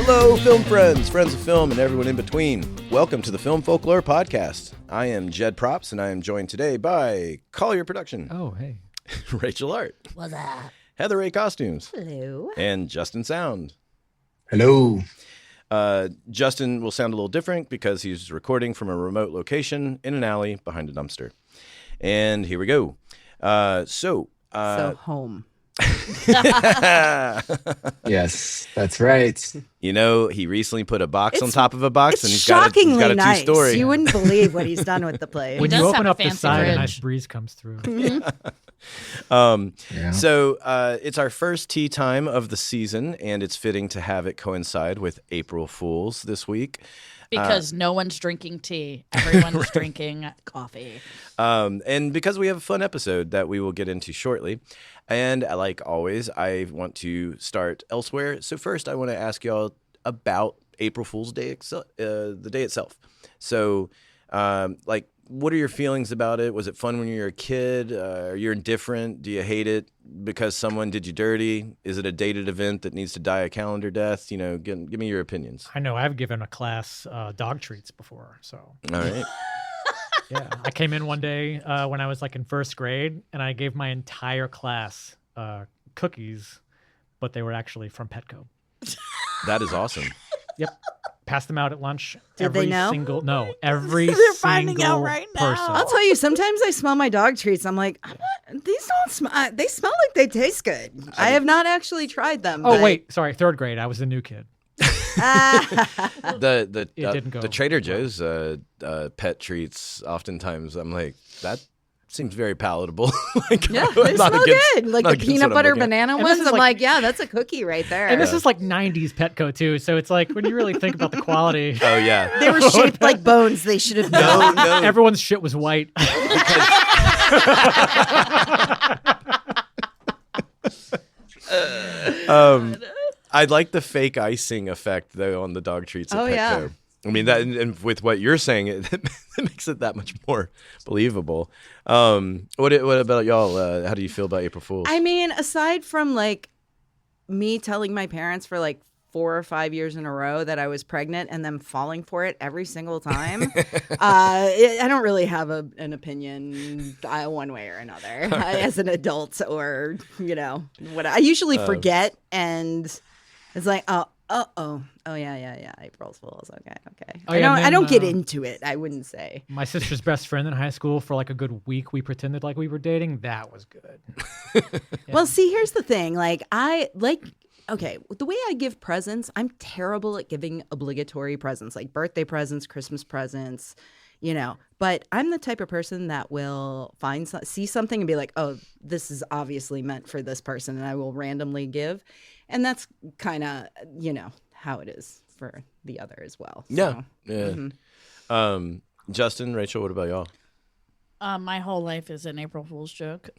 Hello, film friends, friends of film, and everyone in between. Welcome to the Film Folklore Podcast. I am Jed Props, and I am joined today by Collier Production. Oh, hey. Rachel Art. What's up? Heather Ray Costumes. Hello. And Justin Sound. Hello. Justin will sound a little different because he's recording from a remote location in an alley behind a dumpster. And here we go. So home. Yes, that's right. You know, he recently put a box on top of a box, and he's shockingly got a nice. two-story. You wouldn't believe what he's done with the place. When does you have open a up the fancy side, fridge. a nice breeze comes through. Yeah. So it's our first tea time of the season, and it's fitting to have it coincide with April Fools this week. Because no one's drinking tea. Everyone's drinking coffee. And because we have a fun episode that we will get into shortly. And like always, I want to start elsewhere. So first, I want to ask y'all about April Fool's Day, the day itself. So, what are your feelings about it? Was it fun when you were a kid? Are you indifferent? Do you hate it because someone did you dirty? Is it a dated event that needs to die a calendar death? You know, give me your opinions. I know I've given a class dog treats before, so. All right. Yeah, I came in one day when I was like in first grade, and I gave my entire class cookies, but they were actually from Petco. That is awesome. Yep. Passed them out at lunch. Did they know? Every They're finding out single right now. person. I'll tell you, sometimes I smell my dog treats. I'm like, these don't smell. They smell like they taste good. I have not actually tried them. Oh, but- wait. Sorry, third grade. I was the new kid. The It didn't go the Trader well. Joe's pet treats. Oftentimes, I'm like, that seems very palatable. Like, Yeah, I'm they not smell against- good. Like not the against peanut what I'm butter looking at. banana And this ones. is I'm like- like, yeah, that's a cookie right there. And this is like 90s Petco, too. So it's like when you really think about the quality, Oh yeah. they were shaped like bones. They should have known. No. everyone's shit was white. I'd like the fake icing effect though on the dog treats at Oh, Petco. yeah. I mean that, and with what you're saying, it makes it that much more believable. What about y'all? How do you feel about April Fools? I mean, aside from like me telling my parents for like 4 or 5 years in a row that I was pregnant and them falling for it every single time, I don't really have an opinion one way or another as an adult, or what I usually forget, and it's like oh yeah, April's Fools. Okay. Oh, yeah, and I don't then, get into it. I wouldn't say. My sister's best friend in high school, for like a good week, we pretended like we were dating. That was good. Well, see, here's the thing. Okay, the way I give presents, I'm terrible at giving obligatory presents, like birthday presents, Christmas presents, But I'm the type of person that will see something and be like, oh, this is obviously meant for this person, and I will randomly give. And that's kind of, how it is for the other as well. So. Yeah. Justin, Rachel, what about y'all? My whole life is an April Fool's joke.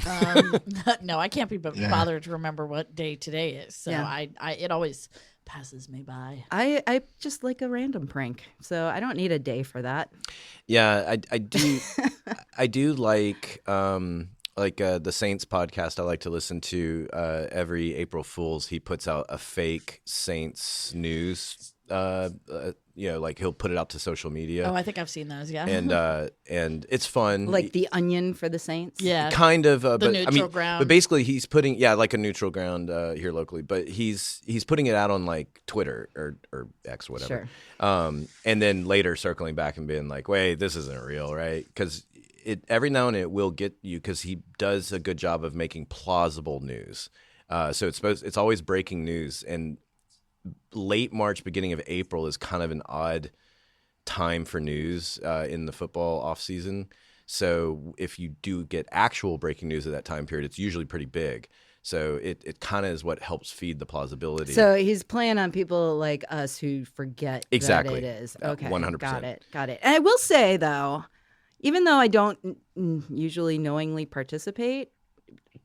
No, I can't be bothered to remember what day today is. So Yeah. it always passes me by. I just like a random prank, so I don't need a day for that. Yeah, I do. I do like the Saints podcast. I like to listen to every April Fool's. He puts out a fake Saints news. Like he'll put it out to social media. Oh, I think I've seen those. Yeah, and it's fun. Like the Onion for the Saints? yeah, Kind of, but neutral ground. But basically, he's putting like a neutral ground here locally. But he's putting it out on like Twitter or X, whatever. Sure. And then later circling back and being like, "Wait, this isn't real, right?" Because every now and then it will get you because he does a good job of making plausible news. So it's always breaking news, and late March, beginning of April is kind of an odd time for news in the football off season. So if you do get actual breaking news at that time period, it's usually pretty big. So it kind of is what helps feed the plausibility. So he's playing on people like us who forget Exactly. that it is. Okay, 100%. Got it. And I will say, though, even though I don't usually knowingly participate,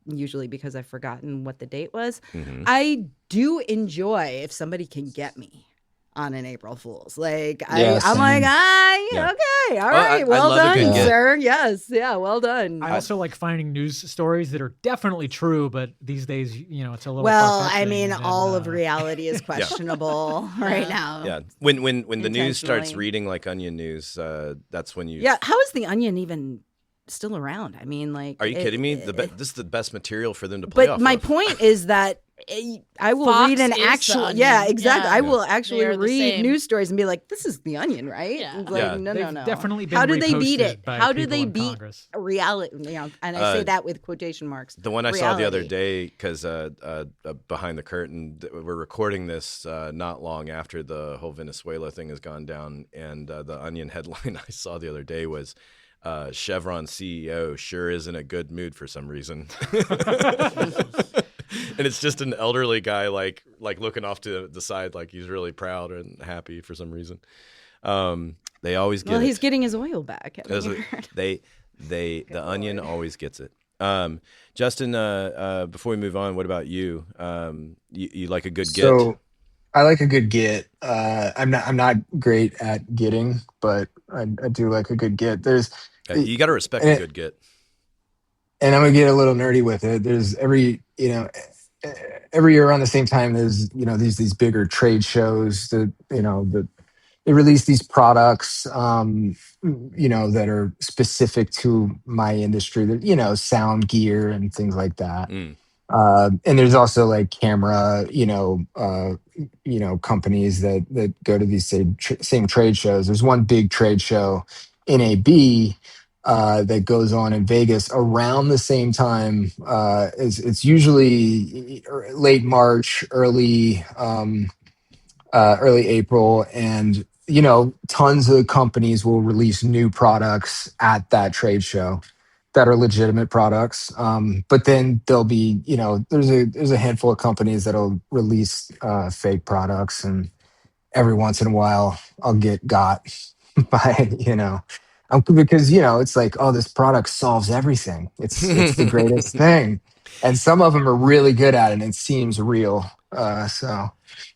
usually because I've forgotten what the date was, Mhm. I do enjoy if somebody can get me. on an April Fool's. Like Yeah, I'm like, Yeah. okay, all Oh, right, I well love a done, good get. sir. Yes, yeah, well done. I also like finding news stories that are definitely true, but these days, it's a little. Well, I far-fetching mean, and, all of reality is questionable right Yeah. now. Yeah, when the news starts Intentionally. reading like Onion news, that's when you. Yeah, how is the Onion even still around? I mean, like, Are you kidding me? This is the best material for them to play but off my of. point is that I will Fox read an is the actual. Onion. Yeah, exactly. Yeah. I will actually They are the read same. news stories and be like, "This is the Onion, right?" Yeah. It's like, Yeah. no, They've no. definitely been How do they beat reposted it? by How do people they in beat Congress. reality? And I say that with quotation marks. The one I saw the other reality. day, because behind the curtain, we're recording this not long after the whole Venezuela thing has gone down, and the Onion headline I saw the other day was Chevron CEO sure is in a good mood for some reason. And it's just an elderly guy like looking off to the side like he's really proud and happy for some reason. They always get Well, it. he's getting his oil back. haven't you heard? The Onion always gets it. Justin, before we move on, what about you? You like a good get? So I like a good get. I'm not great at getting, but I do like a good get. You got to respect and a good get. and I'm gonna get a little nerdy with it. There's every year around the same time, there's these bigger trade shows that they release these products that are specific to my industry, that sound gear and things like that. Mm. And there's also like camera companies that go to these same trade shows. There's one big trade show, NAB, that goes on in Vegas around the same time. It's usually late March, early April, and tons of companies will release new products at that trade show that are legitimate products. But then there'll be there's a handful of companies that'll release fake products, and every once in a while I'll get got by because it's like, oh, this product solves everything. It's the greatest thing, and some of them are really good at it, and it seems real. So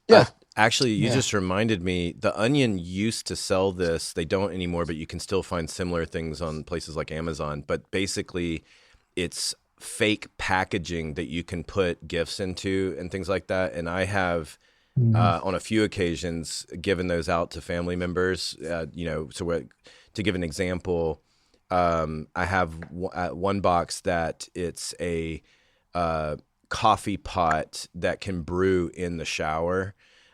yeah. Actually, you Yeah. just reminded me, the Onion used to sell this. They don't anymore, but you can still find similar things on places like Amazon. But basically, it's fake packaging that you can put gifts into and things like that. And I have, on a few occasions, given those out to family members. To give an example, I have one box that it's a coffee pot that can brew in the shower.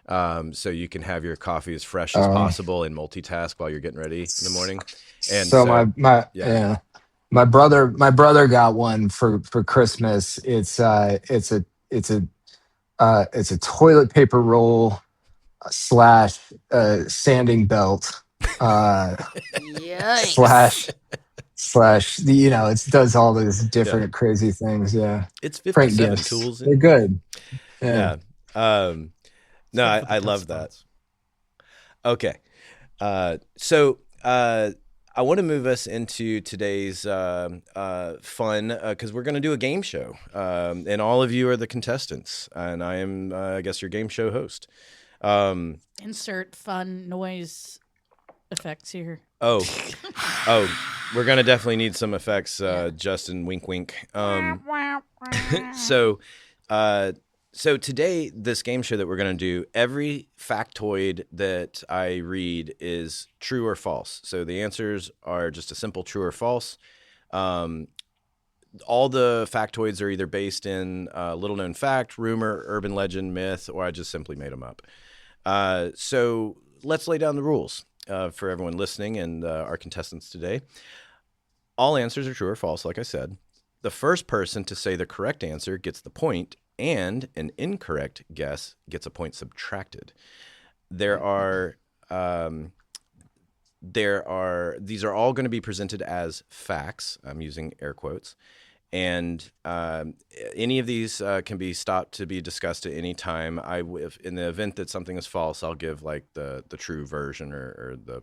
So you can have your coffee as fresh as possible and multitask while you're getting ready in the morning. And so my brother got one for Christmas. It's a toilet paper roll / sanding belt Yikes. slash it does all those different crazy things. Yeah, it's prank 57 gifts. tools. They're good. Yeah. No, Except for the I tough love that. spots. Okay. So I want to move us into today's fun because we're going to do a game show. And all of you are the contestants. And I am, I guess, your game show host. Insert fun noise effects here. Oh, we're going to definitely need some effects, Justin, wink, wink. So today, this game show that we're going to do, every factoid that I read is true or false. So the answers are just a simple true or false. All the factoids are either based in little known fact, rumor, urban legend, myth, or I just simply made them up. So let's lay down the rules for everyone listening and our contestants today. All answers are true or false, like I said. The first person to say the correct answer gets the point, and an incorrect guess gets a point subtracted. These are all going to be presented as facts. I'm using air quotes. And any of these can be stopped to be discussed at any time. In the event that something is false, I'll give like the true version or the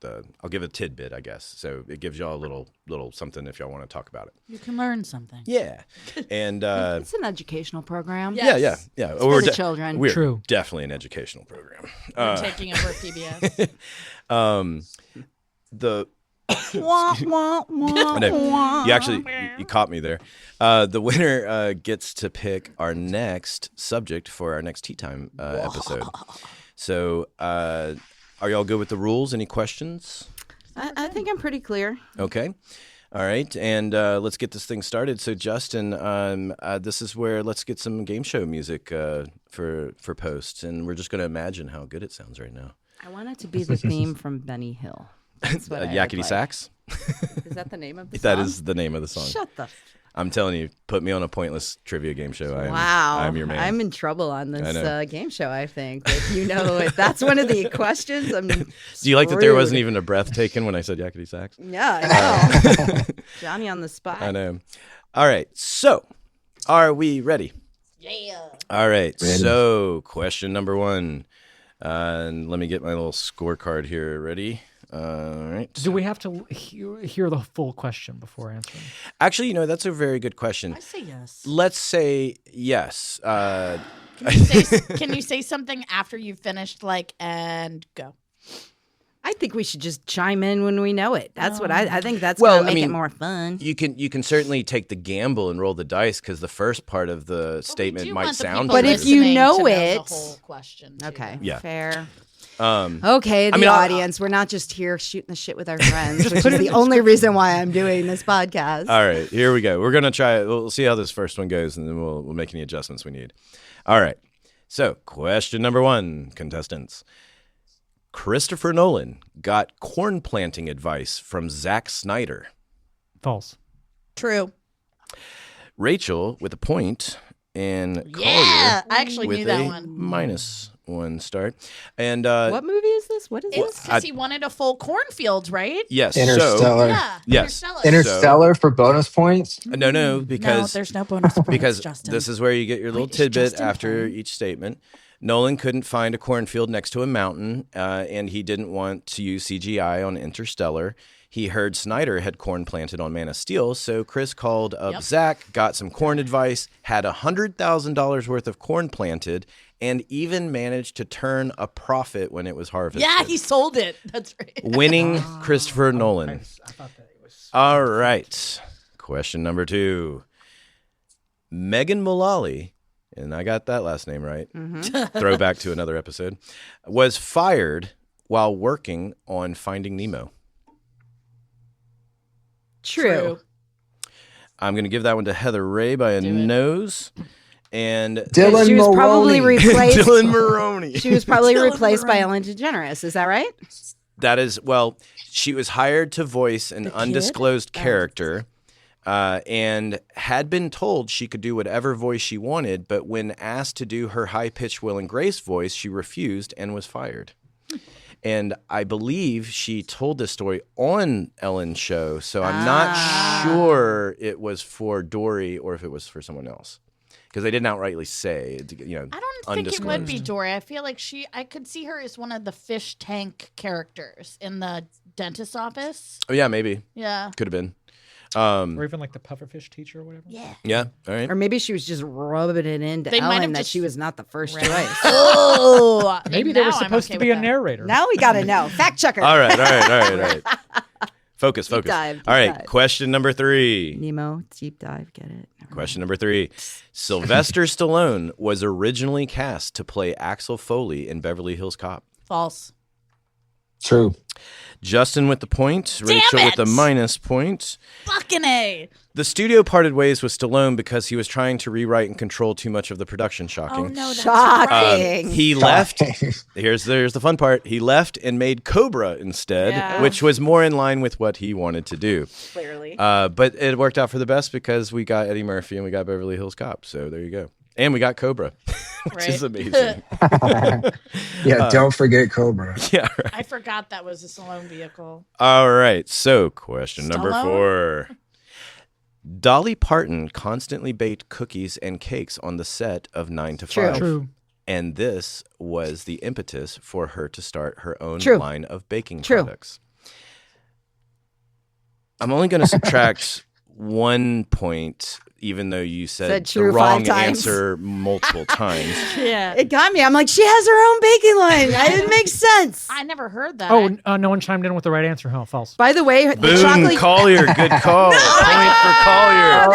I'll give a tidbit, I guess. So it gives y'all a little something if y'all want to talk about it. You can learn something. Yeah, and It's an educational program. Yeah. yeah. For the children. We're True. definitely an educational program. We're taking over PBS. The Wah, wah, wah, I know. wah. You actually you caught me there. The winner gets to pick our next subject for our next Tea Time episode. So, are y'all good with the rules? Any questions? I think I'm pretty clear. Okay. All right. And let's get this thing started. So, Justin, this is where let's get some game show music for posts. And we're just going to imagine how good it sounds right now. I want it to be the theme from Benny Hill. That's what I would Yakety like. Sax? Is that the name of the song? That is the name of the song. Shut the I'm telling you, put me on a pointless trivia game show. Wow. I'm your man. I'm in trouble on I know. this game show, I think. If that's one of the questions, I'm Do you like that there wasn't screwed. even a breath taken when I said Yakety Sax? Yeah, I know. Johnny on the spot. I know. All right. So, are we ready? Yeah. All right. Ready. So, question number 1. And let me get my little scorecard here. Ready? All right. Do we have to hear the full question before answering? Actually, that's a very good question. I say yes. Let's say yes. Can you say something after you've finished, and go? I think we should just chime in when we know it. That's what I think. That's Well, gonna I make it mean, more fun. You can certainly take the gamble and roll the dice because the first part of the statement might sound. But good. if you know the it- whole question, too. Okay, Yeah. fair. Um, Okay, the mean, I'll- audience. We're not just here shooting the shit with our friends, which is the only reason why I'm doing this podcast. All right, here we go. We're gonna try it. We'll see how this first one goes, and then we'll make any adjustments we need. All right. So, question number 1, contestants. Christopher Nolan got corn planting advice from Zack Snyder. False. True. Rachel with a point, and Yeah, Collier I actually with knew that a one. -1 start. And What movie is this? What is It's this? because he wanted a full cornfield, right? yes, Interstellar. Yeah. Yes. Interstellar for bonus points. So no, No, because there's no bonus points, because Justin. this is where you get your little Wait, is tidbit Justin after fine? each statement. Nolan couldn't find a cornfield next to a mountain, and he didn't want to use CGI on Interstellar. He heard Snyder had corn planted on Man of Steel, so Chris called up Yep. Zach, got some corn advice, had $100,000 worth of corn planted, and even managed to turn a profit when it was harvested. Yeah, he sold it. That's right. Winning Christopher Nolan. I thought that it was. All right. Question number 2. Megan Mullally, and I got that last name right, throwback to another episode, was fired while working on Finding Nemo. True. I'm going to give that one to Heather Ray by a Do it. nose. And Dylan She was probably Mulroney. replaced. Dylan Maroney. She was probably Dylan replaced by Mulroney. Ellen DeGeneres. Is that right? That is, well, she was hired to voice an undisclosed character and had been told she could do whatever voice she wanted, but when asked to do her high-pitched Will and Grace voice, she refused and was fired. And I believe she told this story on Ellen's show, so I'm not sure it was for Dory or if it was for someone else. Because they didn't outrightly say, I don't think it would be undisclosed. Dory. I feel like I could see her as one of the fish tank characters in the dentist's office. Oh, yeah, maybe. Yeah. Could have been. Or even like the pufferfish teacher or whatever. Yeah. Yeah, all right. Or maybe she was just rubbing it into They might Ellen have that just- she was not the first Right. choice. Oh, Maybe they were now I'm supposed okay to be with a that. narrator. Now we got to know. Fact checker. All right. Focus. dive, deep All right, dive. question number 3. Nemo, deep dive. Get it? Question number 3. Sylvester Stallone was originally cast to play Axel Foley in Beverly Hills Cop. False. True. Justin with the point, Damn Rachel with the it! minus point. Fucking A. The studio parted ways with Stallone because he was trying to rewrite and control too much of the production. Oh, Shocking. no, that's Shocking. He left. Here's the fun part. He left and made Cobra instead, Yeah. which was more in line with what he wanted to do. Clearly. But it worked out for the best because we got Eddie Murphy and we got Beverly Hills Cop. So there you go. And we got Cobra, which is Right. amazing. Yeah, don't forget Cobra. Yeah, right. I forgot that was a Stallone vehicle. All right. So question number Stallone? 4. Dolly Parton constantly baked cookies and cakes on the set of 9 to 5. True. And this was the impetus for her to start her own True. line of baking True. products. I'm only going to subtract 1 point, even though you said the true wrong 5 times. answer multiple times. Yeah. It got me. I'm like, she has her own baking line. It didn't make sense. I never heard that. Oh, no one chimed in with the right answer. Oh, false. By the way, the Boom, chocolate. Collier, good call. Point for Collier.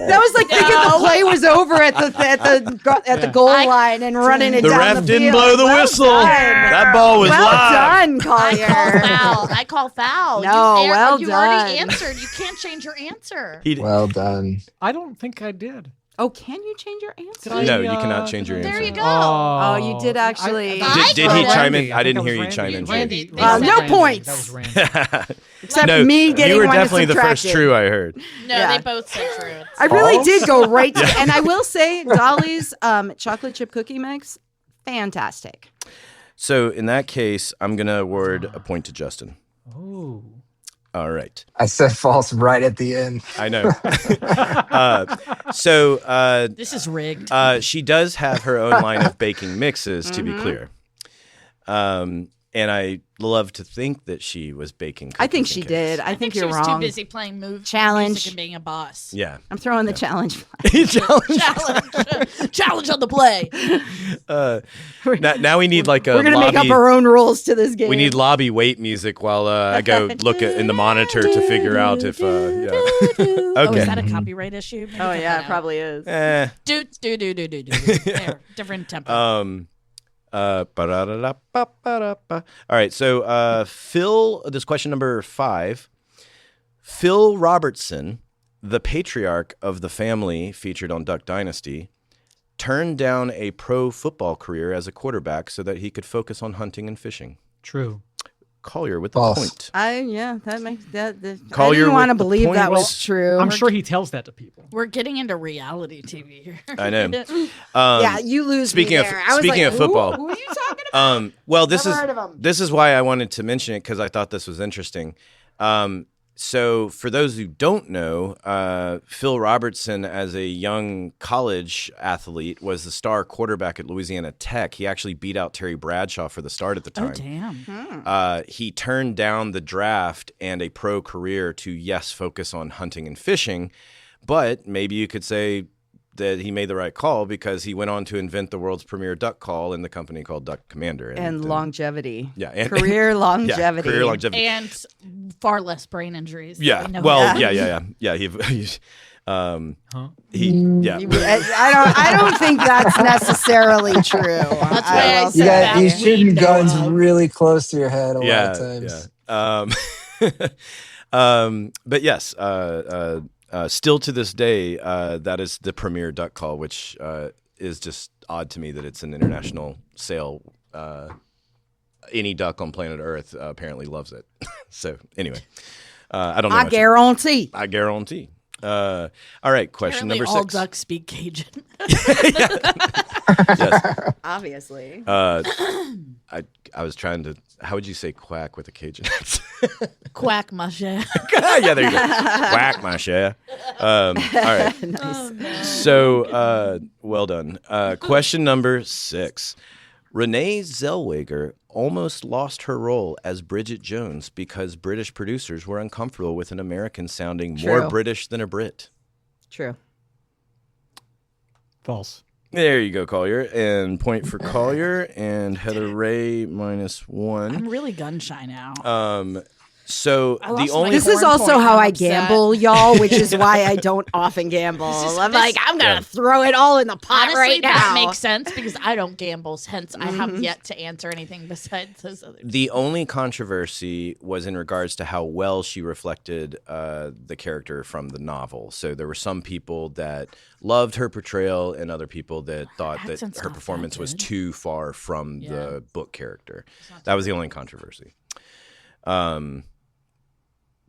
That was like thinking the play was over at the goal line and running it The down ref the didn't field. blow the whistle. Done. That ball was Well live. done, I call Collier. foul. I call foul. No, you, well you already done. answered. You can't change your answer. Well done. I don't think I did. Oh, can you change your answer? Did I, No, you cannot change your There answer. you go. Oh, you did actually. Did he I chime in? Randy. I didn't think hear that you was chime in. Randy. Jay. Randy. No Randy. points. That was Randy. Except No, me getting you were one to definitely the first subtract it. true I heard. No, Yeah. they both said true. I really did go right to, and I will say, Dolly's chocolate chip cookie mix, fantastic. So in that case, I'm going to award a point to Justin. Oh. All right. I said false right at the end. I know. So This is rigged. she does have her own line of baking mixes, to be clear. And I love to think that she was baking cookies I think and she cakes. did. I think she you're was wrong. too busy playing Challenge. music and being a boss. Yeah. I'm throwing the challenge. Challenge on the play. Now we need like a We're gonna lobby. make up our own rules to this game. We need lobby wait music while I go look in the monitor to figure out if. Yeah. Oh, Okay. is that a copyright issue? Maybe Oh cut yeah, that it out. probably is. Do. There, different tempo. Ba-da-da-da-ba-ba-da-ba. All right, so Phil, this is question number 5. Phil Robertson, the patriarch of the family featured on Duck Dynasty, turned down a pro football career as a quarterback so that he could focus on hunting and fishing. True. Collier with the False. point. That makes that. I Collier didn't want to with the believe that points. was true. I'm sure he tells that to people. We're getting into reality TV here. I know. Yeah, you lose Speaking me of there. I was speaking like, of football, who are you talking about? well, this Never heard of 'em. this is why I wanted to mention it because I thought this was interesting. So for those who don't know, Phil Robertson, as a young college athlete, was the star quarterback at Louisiana Tech. He actually beat out Terry Bradshaw for the start at the Oh, time. damn. He turned down the draft and a pro career to, yes, focus on hunting and fishing. But maybe you could say that he made the right call because he went on to invent the world's premier duck call in the company called Duck Commander. And longevity. Yeah, and- career longevity. Yeah, career longevity. And far less brain injuries. Yeah. than we know Well, about. yeah. Yeah. I don't think that's necessarily true. That's why I will said You say that. got you We shooting know guns of. really close to your head a lot Yeah. of times. But yes, still to this day, that is the premier duck call, which is just odd to me that it's an international sale. Any duck on planet Earth apparently loves it. So anyway, I don't know. I guarantee. I guarantee. All right, question Apparently number all 6. ducks speak Cajun. Yes. Obviously. I was trying to. How would you say quack with a Cajun accent? Quack, mache. Yeah, there you go. Quack, my share. All right. Nice. So, well done. Question number 6. Renee Zellweger almost lost her role as Bridget Jones because British producers were uncomfortable with an American sounding more True. British than a Brit. True. False. There you go, Collier. And point for Collier and Heather Ray -1. I'm really gun shy now. So I the lost only my This is Corn also point, how I'm I upset. gamble, y'all, which is why I don't often gamble. I'm like, I'm going to throw it all in the pot Honestly, right now. that makes sense because I don't gamble. Hence, I have yet to answer anything besides those other. The only controversy was in regards to how well she reflected the character from the novel. So there were some people that loved her portrayal and other people that thought that accent's her not that performance was good. too far from Yeah. the book character. That was the only controversy.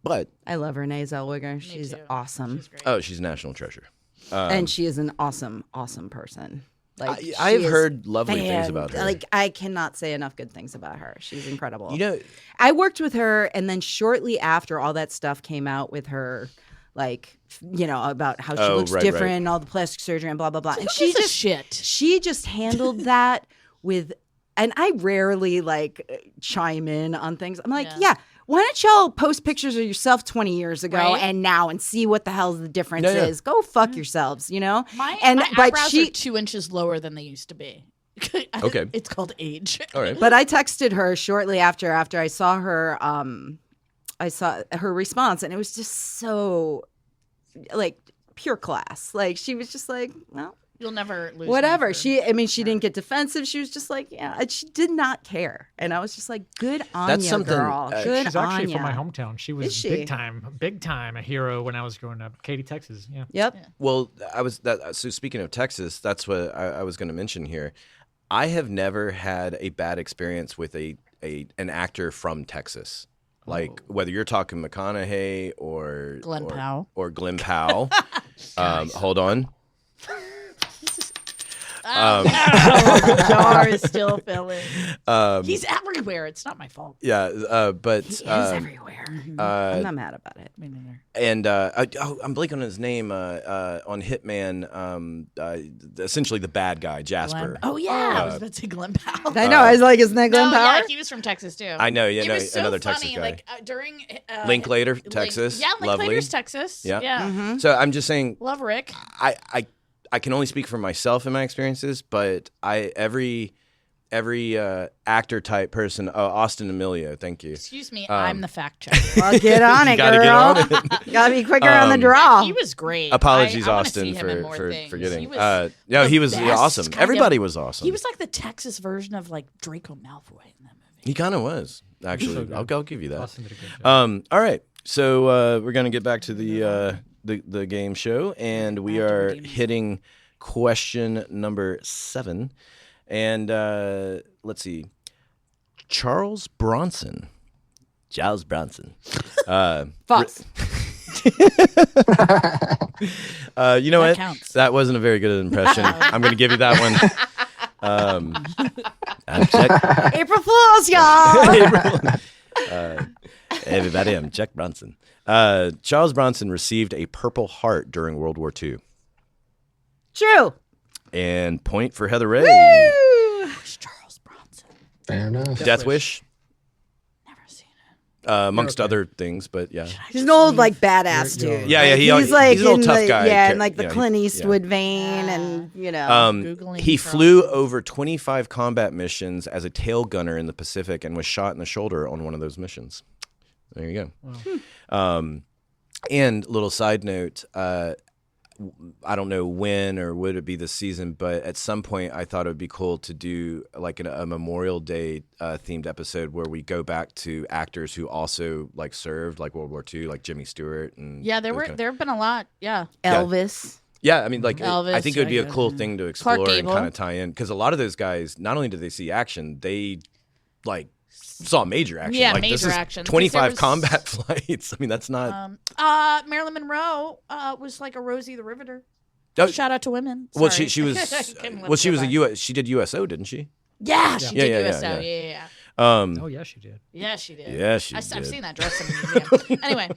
But, I love Renee Zellweger. She's too. awesome. She's great. oh, she's a national treasure. And she is an awesome, awesome person. Like I've she is heard lovely things about her. Like I cannot say enough good things about her. She's incredible. You know, I worked with her, and then shortly after all that stuff came out with her, like about how she Oh, looks right, different, right. and all the plastic surgery and blah blah blah. And She just shit. she just handled that with, and I rarely like chime in on things. I'm like, Yeah. yeah, why don't y'all post pictures of yourself 20 years ago Right. and now and see what the hell the difference Yeah, yeah. is? Go fuck yourselves, you know? My but eyebrows are 2 inches lower than they used to be. Okay. It's called age. All right. But I texted her shortly after I saw her I saw her response, and it was just so like pure class. Like she was just like, well, You'll never lose. whatever. me for- She didn't get defensive. She was just like, yeah, she did not care. And I was just like, good on That's ya, something, girl. Good She's on actually from ya. my hometown. She Is was she? big time a hero when I was growing up. Katy, Texas. Yeah. Yep. Well, so speaking of Texas, that's what I was going to mention here. I have never had a bad experience with an actor from Texas. Like whether you're talking McConaughey or Glenn Powell. or Glenn Powell. Hold on. The jar is still filling. He's everywhere. It's not my fault. Yeah, but He is everywhere. I'm not mad about it. Me neither. and I'm blanking on his name on Hitman. Essentially the bad guy, Jasper. Glenn. Oh yeah, I was about to say Glenn Powell. I know. I was like, isn't that Glenn No, Powell? yeah, he was from Texas too. I know. Yeah, It no, was so another funny. Texas guy. Like during Linklater, Texas. Yeah, Lovely. Linklater's Texas. Yeah. Yeah. So I'm just saying, Love Rick. I can only speak for myself and my experiences, but every actor type person. Oh, Austin Emilio, thank you. Excuse me, I'm the fact checker. Well, get on it, Gotta girl. get on it. Gotta be quicker on the draw. He was great. Apologies, I wanna Austin, see him in more for things. forgetting. He was No, the he was best awesome. kind Everybody of- was awesome. He was like the Texas version of like Draco Malfoy in that movie. He kind of was actually. So good. I'll give you that. Austin did a good job. All right, so we're gonna get back to the game show, and we are hitting question number 7, and let's see, Charles Bronson. False. You know That what? counts. That wasn't a very good impression. I'm gonna give you that one. Check. April Fools, y'all. Everybody, I'm Jack Bronson. Charles Bronson received a Purple Heart during World War II. True. And point for Heather Ray. Who's Charles Bronson? Fair enough. Death Wish, Never seen it. amongst other things, but yeah. He's an old like badass You're- dude. Yeah, yeah, Like, he's like he's an old in tough the, guy. Yeah, and like the Yeah, Clint yeah. Eastwood vein, and you know. Googling He Charles flew Bronson. over 25 combat missions as a tail gunner in the Pacific and was shot in the shoulder on one of those missions. There you go. And little side note, I don't know when or would it be this season, but at some point I thought it would be cool to do like a Memorial Day themed episode where we go back to actors who also like served like World War II, like Jimmy Stewart and Yeah, those there have been a lot. Yeah. Elvis. Yeah, I mean, like, Elvis, I think it would be a yeah. cool thing to explore and Gable. kind of tie in because a lot of those guys, not only did they see action, they like saw major action. Yeah, like, major this is action. 25 Because there combat flights. I mean, that's not. Marilyn Monroe was like a Rosie the Riveter. Oh, Shout out to women. well, Sorry. she was. Couldn't let Well, it she go was a by. US. She did USO, didn't she? Yeah, she Yeah, did yeah, USO. yeah. Yeah. Oh yeah, she did. Yeah, she did. Yeah, she I've did. seen that dress in the museum. Anyway,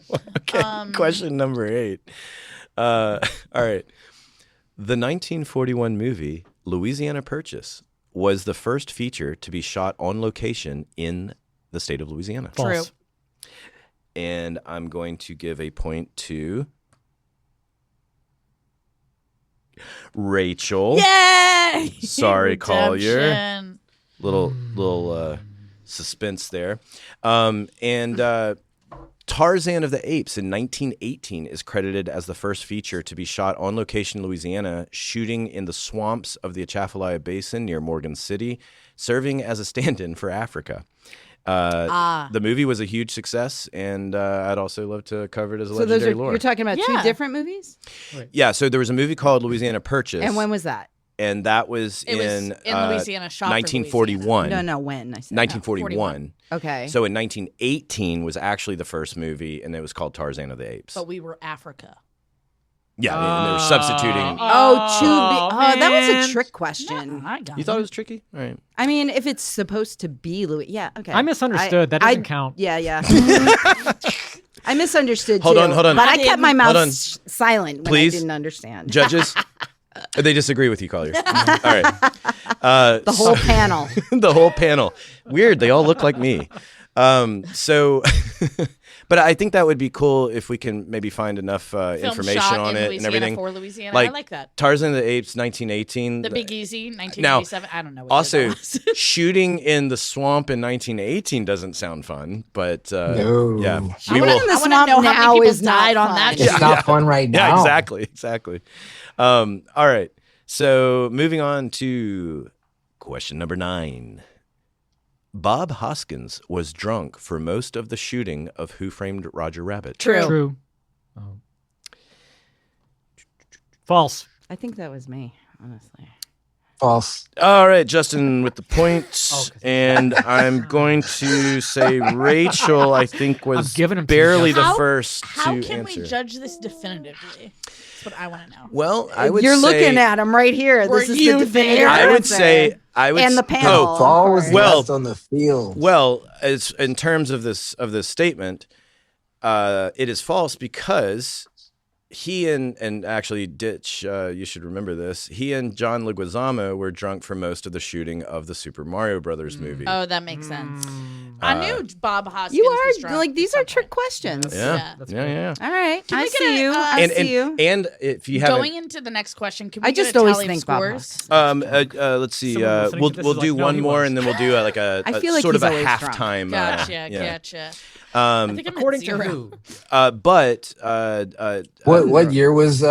Okay. Question number 8. All right. The 1941 movie Louisiana Purchase was the first feature to be shot on location in the state of Louisiana. False. True. And I'm going to give a point to Rachel. yay! Sorry, Collier. Redemption. Little suspense there. And Tarzan of the Apes in 1918 is credited as the first feature to be shot on location in Louisiana, shooting in the swamps of the Atchafalaya Basin near Morgan City, serving as a stand-in for Africa. The movie was a huge success, and I'd also love to cover it as a So those legendary are lore. you're talking about two Yeah. different movies, Yeah, so there was a movie called Louisiana Purchase, and when was that? and that was It was in Louisiana, shot for 1941. No, when I said 1941. Okay. So in 1918 was actually the first movie, and it was called Tarzan of the Apes. But we were Africa. Yeah, and they were substituting. that was man. a trick question. I got You thought it was tricky? All right. I mean, if it's supposed to be Louis, yeah, okay. I misunderstood. That doesn't count. Yeah, yeah. I misunderstood Hold too. on, hold on. But I I kept my didn't. mouth Hold on. silent when Please. I didn't understand. Judges, they disagree with you, Collier. All right. The whole panel. The whole panel. Weird. They all look like me. So, but I think that would be cool if we can maybe find enough Film information shot on in it Louisiana and everything. for Louisiana. Like, I like that. Tarzan of the Apes, 1918. The Big Easy, 1987. I don't know. What Also, year that was. shooting in the swamp in 1918 doesn't sound fun, but No. yeah, I we wanna- will. in the I want swamp to know how now many people is not died on fun. that. It's show. not fun right now. Yeah, exactly. All right. So moving on to question number 9. Bob Hoskins was drunk for most of the shooting of Who Framed Roger Rabbit. True. Oh. False. I think that was me, honestly. False. All right, Justin with the points. Oh, 'cause- And I'm going to say Rachel, I think, was giving him to you, barely the How- first How to can answer. we judge this definitively? That's what I want to know. Well, I would You're say, looking at him right here. Were This is you the definitive there? I would answer. say, And the panel. Oh, Ball was Well- left on the field. well, as in terms of this statement, it is false because he and actually Ditch, you should remember this. He and John Leguizamo were drunk for most of the shooting of the Super Mario Brothers movie. Oh, that makes sense. Mm. I knew Bob Hoskins. You was are drunk like at these some are trick point. questions. yeah, That's yeah. All right, Can I we get see a, you. uh, I And, see and you. and if you haven't, Going into the next question, can we I get just a always tally of think Bob scores? let's see. Someone listening We'll to this we'll is do like, no, one he more, was. and then we'll do like a I feel like sort of he's a always drunk. halftime. Gotcha, yeah. gotcha. I think I'm According at to 0. who? But What year was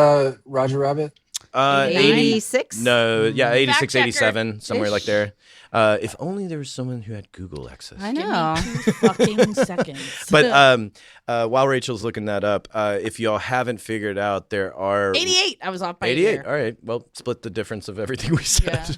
Roger Rabbit? 86. No, yeah, 86, Fact checker. 87, somewhere Ish. like there. If only there was someone who had Google access. I Give know. me 2 fucking seconds. But while Rachel's looking that up, if y'all haven't figured out, there are 88. I was off by a 88. year. All right. Well, split the difference of everything we said.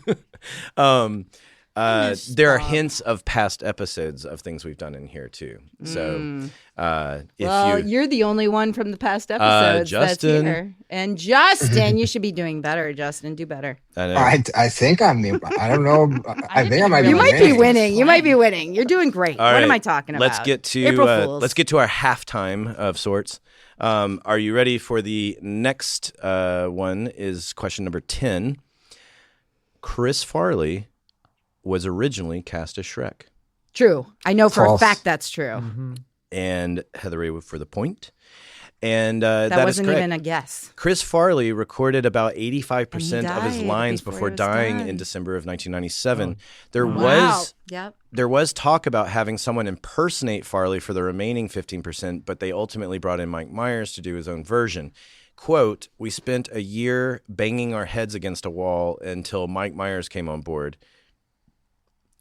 I miss there are Bob. hints of past episodes of things we've done in here too. So if Well, you you're the only one from the past episodes Justin. that's here. And Justin, you should be doing better, Justin. Do better. I know. I think I'm. I don't know. I think I might be. You might be winning. winning. You might be winning. You're doing great. All What right, am I talking about? Let's get to April Fools. let's get to our halftime of sorts. Are you ready for the next one? Is question number 10. Chris Farley was originally cast as Shrek, True. I know for False. a fact that's true. Mm-hmm. and Heather Ray for the point. And That that is wasn't correct. even a guess. Chris Farley recorded about 85% of his died lines before before he was dying done. in December of 1997. There Wow. Yep. There was talk about having someone impersonate Farley for the remaining 15%, but they ultimately brought in Mike Myers to do his own version. Quote, "We spent a year banging our heads against a wall until Mike Myers came on board.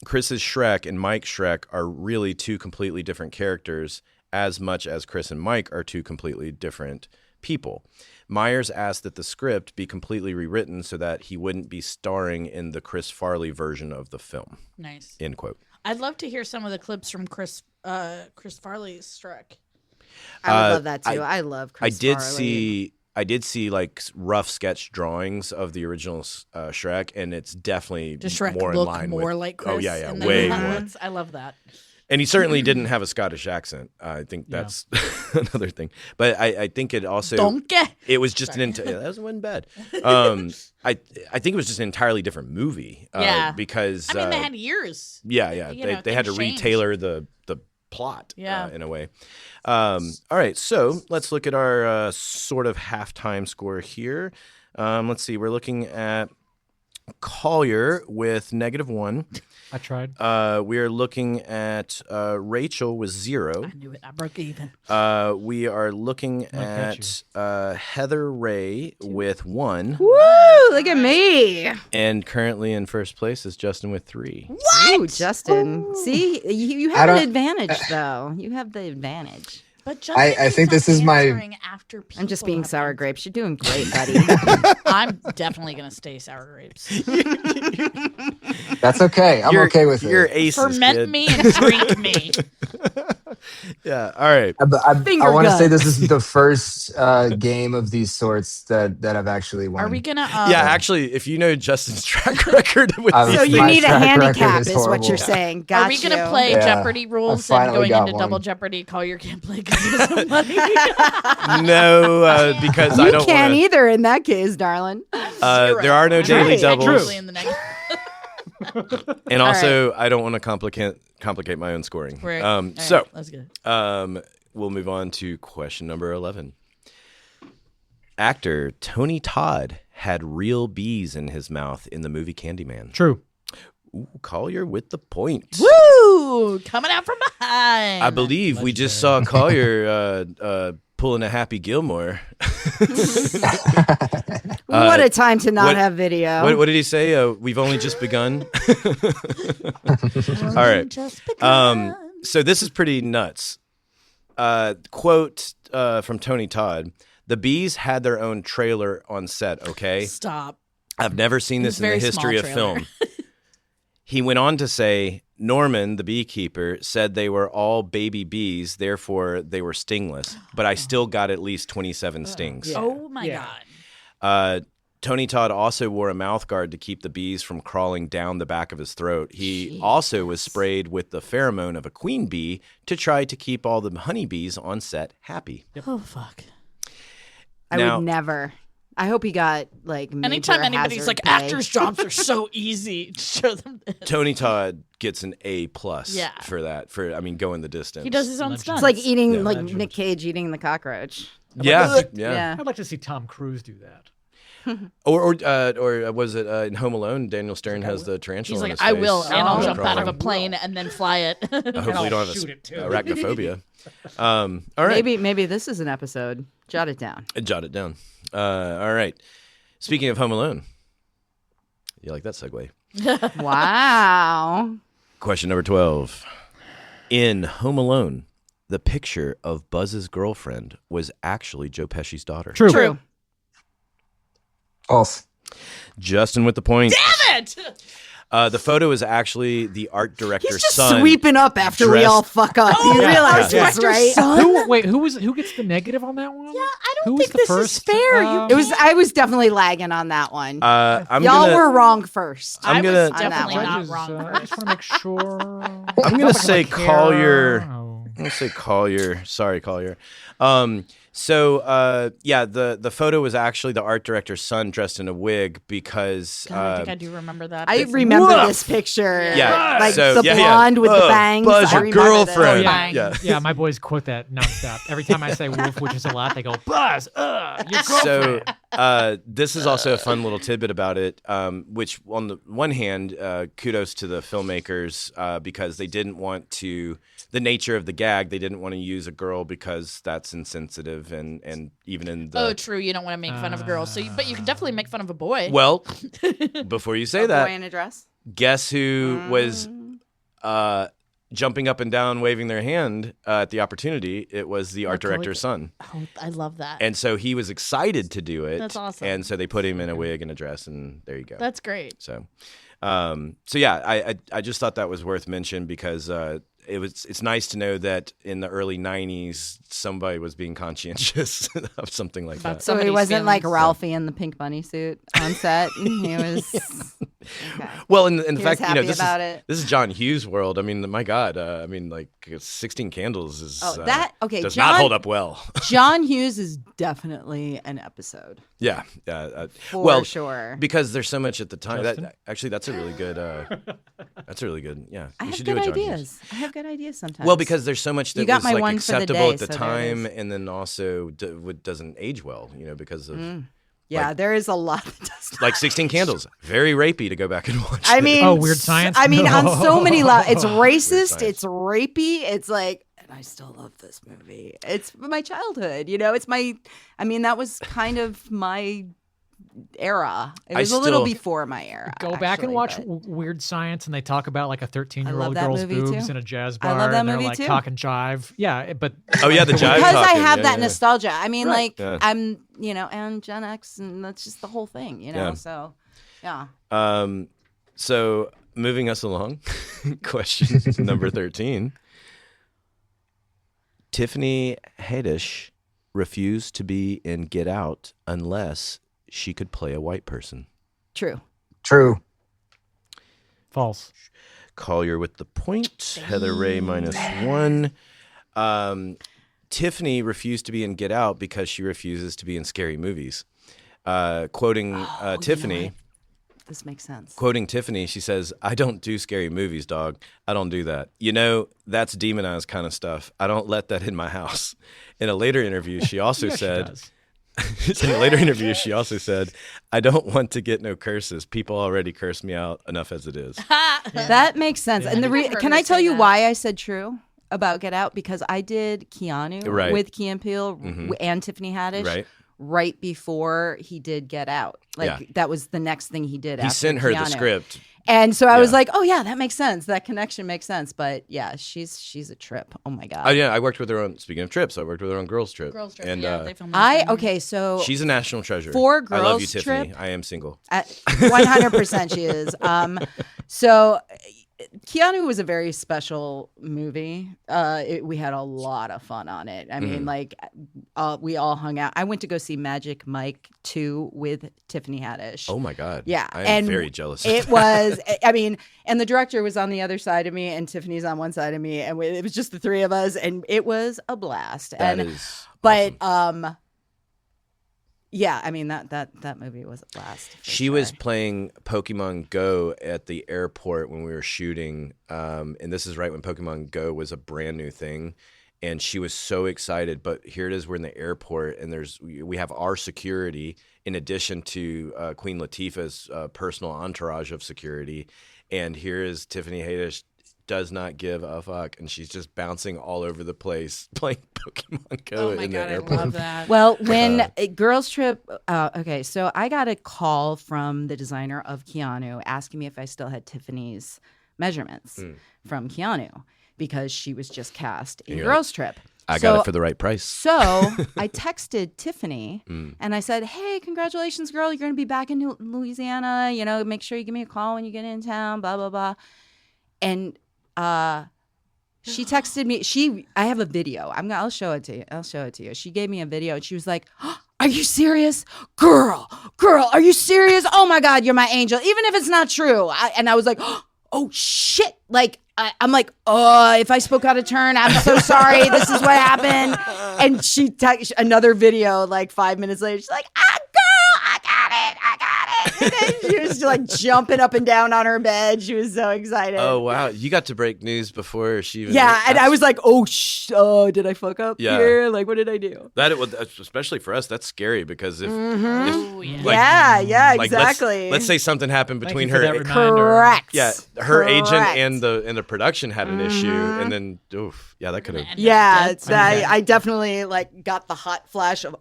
Chris's Shrek and Mike's Shrek are really two completely different characters, as much as Chris and Mike are two completely different people. Myers asked that the script be completely rewritten so that he wouldn't be starring in the Chris Farley version of the film." Nice. End quote. I'd love to hear some of the clips from Chris Farley's Shrek. I would love that I- too. I love Chris I did see like rough sketch drawings of the original Shrek, and it's definitely Does Shrek more look in line more with. like Chris? Oh yeah, in the way new more. ones? I love that. And he certainly didn't have a Scottish accent. I think Yeah. that's another thing. But I think it also Donkey. it was just that wasn't bad. I think it was just an entirely different movie. Yeah. Because I mean, they had years. yeah. you know, They had to things changed. retailer the plot Yeah. in a way. All right, so let's look at our sort of halftime score here. Let's see. We're looking at Collier with -1. I tried. We are looking at Rachel with 0. I knew it. I broke even. We are looking catch at Heather Ray with 1. Woo! Look at me. And currently in first place is Justin with 3. Ooh, Justin. See, you I have an don't- advantage, though. You have the advantage. But Justin I think keeps this on is my- answering after I'm just people being have sour answered. grapes. You're doing great, buddy. I'm definitely gonna stay sour grapes. That's okay. I'm okay with You're it. aces, Ferment kid. me and drink me. Yeah, all right. I Finger want to say guns. this is the first game of these sorts that I've actually won. Are we gonna? Yeah, actually, if you know Justin's track record with I these was- So you My need a track record handicap, is is what horrible. you're saying. Got Are we gonna you. play Yeah. Jeopardy rules and finally going got into one. double Jeopardy? Collier can't play because he doesn't money. No, because I You don't can't want either in that case, darling. There are no daily Right. doubles. Technically in the negative. And also, I don't want to complicate complicate my own scoring. Right. So that's good. we'll move on to question number 11. Actor Tony Todd had real bees in his mouth in the movie Candyman. True. Ooh, Collier with the point. Woo! Coming out from behind. I believe we just saw Collier pulling a Happy Gilmore. What a time to not have video. What did he say? We've only just begun. All right. So this is pretty nuts. Quote from Tony Todd. The bees had their own trailer on set, okay? Stop. I've never seen this in the very history of small film. He went on to say, Norman, the beekeeper, said they were all baby bees, therefore they were stingless. But I still got at least 27 stings. Yeah. Oh, my Yeah. God. Tony Todd also wore a mouth guard to keep the bees from crawling down the back of his throat. He also was sprayed with the pheromone of a queen bee to try to keep all the honeybees on set happy. Oh, fuck. I Now- would never. I hope he got like major Anytime anybody's hazard like, pay. actors' jobs are so easy, show them this. Tony Todd gets an A+ Yeah. for that. Going the distance. He does his own Legend. stunts. It's like eating Yeah. like Legend. Nick Cage eating the cockroach. Yeah. Yeah. I'd like to see Tom Cruise do that. Or was it in Home Alone? Daniel Stern has the tarantula. He's in like, his I face. will, and I'll Oh. jump out of a Crawling. plane and then fly it. Hopefully, you don't have shoot it, too. arachnophobia. All right, Maybe this is an episode. Jot it down. jot it down. All right. Speaking of Home Alone, you like that segue? Wow. Question number 12. In Home Alone, the picture of Buzz's girlfriend was actually Joe Pesci's daughter. True. True. False. Justin with the point. Damn it! The photo is actually the art director's He's just son. sweeping up after we dressed- all fuck up. You yeah. realize Yeah. this, right? Who gets the negative on that one? Yeah, I Who don't was think the this first? is fair. I was definitely lagging on that one. I'm Y'all gonna, were wrong first. I'm I gonna- was On that definitely one. not Judges, wrong. I just want to make sure. I'm gonna say Collier. Oh. I'm gonna say Collier. Sorry, Collier. The photo was actually the art director's son dressed in a wig because God, I think I do remember that. I It's- remember Woof. this picture. Yeah, Like so, the yeah, blonde with the bangs. Buzz, I your remember this. girlfriend. Oh, Bang. Yeah. Yeah, my boys quote that nonstop. Every time I say wolf, which is a lot, they go, Buzz, your So girlfriend. this is also a fun little tidbit about it, which on the one hand, kudos to the filmmakers because they didn't want to, the nature of the gag, they didn't want to use a girl because that's insensitive and even in the... Oh, true. You don't want to make fun of girls, but you can definitely make fun of a boy. Well, before you say A that, boy in a dress. guess who was jumping up and down, waving their hand at the opportunity? It was the art Macaulay director's son. Oh, I love that. And so he was excited to do it. That's awesome. And so they put him in a wig and a dress, and there you go. That's great. So, I just thought that was worth mention because it's nice to know that in the early '90s somebody was being conscientious of something like that. So he Somebody's wasn't like feelings. Ralphie in the pink bunny suit on set. He was. Okay. Well, and the He was fact happy this about is it. this is John Hughes' world. I mean, my God, 16 Candles is Oh, does John, not hold up well. John Hughes is definitely an episode Yeah, for sure. because there's so much at the time. Justin? That's a really good. That's a really good. Yeah, I you have should good do it, John Hughes. ideas. I have good ideas sometimes. Well, because there's so much that You got was my like one for the acceptable day, at the so there it time, is. and then also doesn't age well, because of yeah, like- there is a lot that does not. like 16 Candles, very rapey to go back and watch. I it. mean, Oh, Weird Science? I mean, on so many levels, it's racist, Science. it's rapey, it's like, and I still love this movie. It's my childhood, it's my. I mean, that was kind of my era. It I was a little still- before my era. Go back and actually, watch but- Weird Science, and they talk about like a 13-year-old that girl's movie, boobs too. in a jazz I bar, love that and they're movie, like too. talking jive. Yeah, but Oh yeah, the jive because I talking, have yeah, that yeah. nostalgia. I mean, Right. like Yeah. I'm, and Gen X, and that's just the whole thing, Yeah. So, yeah. So moving us along, question number 13. Tiffany Haddish refused to be in Get Out unless she could play a white person. True. True. false. Collier with the point. Heather Ray -1. Tiffany refused to be in Get Out because she refuses to be in scary movies. Quoting Tiffany, this makes sense. Quoting Tiffany, she says, "I don't do scary movies, dog. I don't do that. That's demonized kind of stuff. I don't let that in my house." In a later interview, she also said, "I don't want to get no curses. People already curse me out enough as it is." That makes sense. And can I tell you that. why I said true about Get Out? Because I did Keanu Right. with Key and Peele and Tiffany Haddish right before he did Get Out. That was the next thing he did. He after sent her Keanu. the script. And so I was like, oh yeah, that makes sense. That connection makes sense. But yeah, she's a trip. Oh my God. Oh yeah, I worked with her on. Speaking of trips, I worked with her on Girls Trip. Girls Trip. And They filmed that thing. So she's a national treasure. For I love you, Girls Tiffany. Trip- I am single. 100% she is. So Keanu was a very special movie. We had a lot of fun on it. I mean, we all hung out. I went to go see Magic Mike 2 with Tiffany Haddish. Oh my God. Yeah. I am very jealous. It was, and the director was on the other side of me and Tiffany's on one side of me. And it was just the three of us. And it was a blast. That and, is But, awesome. yeah, I mean, that movie was a blast. She was playing Pokemon Go at the airport when we were shooting. And this is right when Pokemon Go was a brand new thing. And she was so excited. But here it is, we're in the airport and we have our security in addition to Queen Latifah's personal entourage of security. And here is Tiffany Haddish, does not give a fuck, and she's just bouncing all over the place playing Pokemon Go Oh my in God, the I airport. love that. Well, when Girls Trip, okay, so I got a call from the designer of Keanu asking me if I still had Tiffany's measurements from Keanu because she was just cast in you're Girls Trip. I got it for the right price. So I texted Tiffany and I said, "Hey, congratulations, girl. You're going to be back in Louisiana. Make sure you give me a call when you get in town, blah, blah, blah." And she texted me. I have a video. I'll show it to you. She gave me a video and she was like, "Are you serious? Girl, are you serious? Oh my God, you're my angel. Even if it's not true." And I was like, "Oh shit." I'm like, "Oh, if I spoke out of turn, I'm so sorry. This is what happened." And she texted another video 5 minutes later. She's like, "Girl, I got it. And then she was jumping up and down on her bed. She was so excited. Oh wow, you got to break news before she even. Yeah, and I was like, "Oh, did I fuck up here? What did I do?" Especially for us, that's scary because if exactly. Let's say something happened between her, that reminder. Correct. yeah, her Correct. agent and the production had an issue, and then that could have. Yeah, I definitely got the hot flash of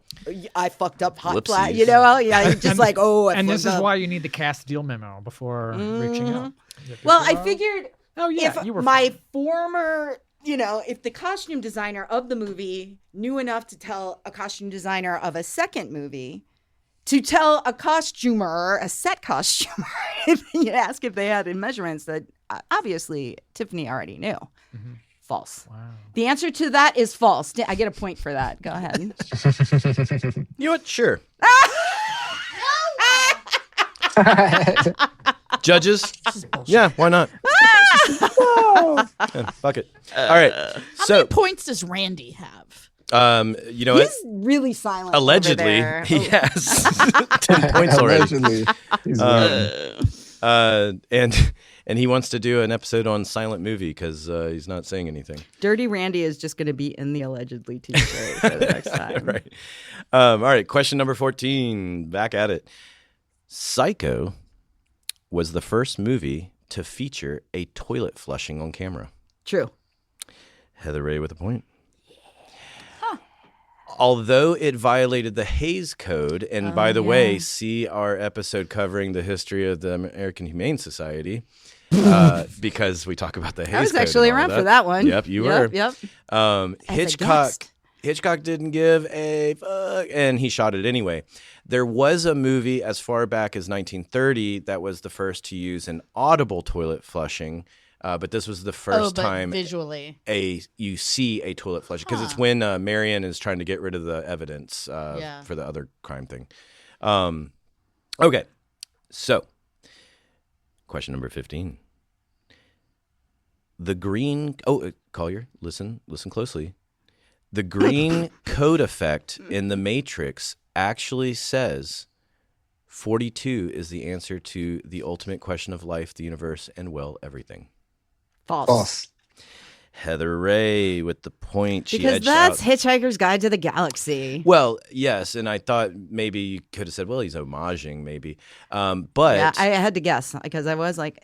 I fucked up hot flash. Whoopsies. Just I And this fucked is up. why you need the cast deal memo before reaching out. Well, I figured you were if my former, if the costume designer of the movie knew enough to tell a costume designer of a second movie to tell a costumer, a set costumer, ask if they had measurements that obviously Tiffany already knew. Mm-hmm. False. Wow. The answer to that is false. I get a point for that. Go ahead. You know what? Sure. Judges? Yeah, why not? Yeah, fuck it. All right. How many points does Randy have? You know what? He's really silent. Allegedly, over there. he has 10 points already. Allegedly. He's And he wants to do an episode on silent movie because he's not saying anything. Dirty Randy is just going to be in the allegedly t-shirt for the next time. Right. All right. Question number 14. Back at it. Psycho was the first movie to feature a toilet flushing on camera. True. Heather Ray with a point. Although it violated the Hays Code, and by the way, see our episode covering the history of the American Humane Society, because we talk about the Hays Code. I was actually and all around for that one. Yep, you were. Yep. Hitchcock didn't give a fuck, and he shot it anyway. There was a movie as far back as 1930 that was the first to use an audible toilet flushing. But this was the first time visually you see a toilet flushing because it's when Marion is trying to get rid of the evidence for the other crime thing. Okay, so question number 15. The green. Collier, listen closely. The green code effect in the Matrix actually says 42 is the answer to the ultimate question of life, the universe, and, well, everything. False. Heather Ray with the point. She Because edged that's out. Hitchhiker's Guide to the Galaxy. Well, yes, and I thought maybe you could have said, well, he's homaging, maybe. But Yeah, I had to guess because I was like,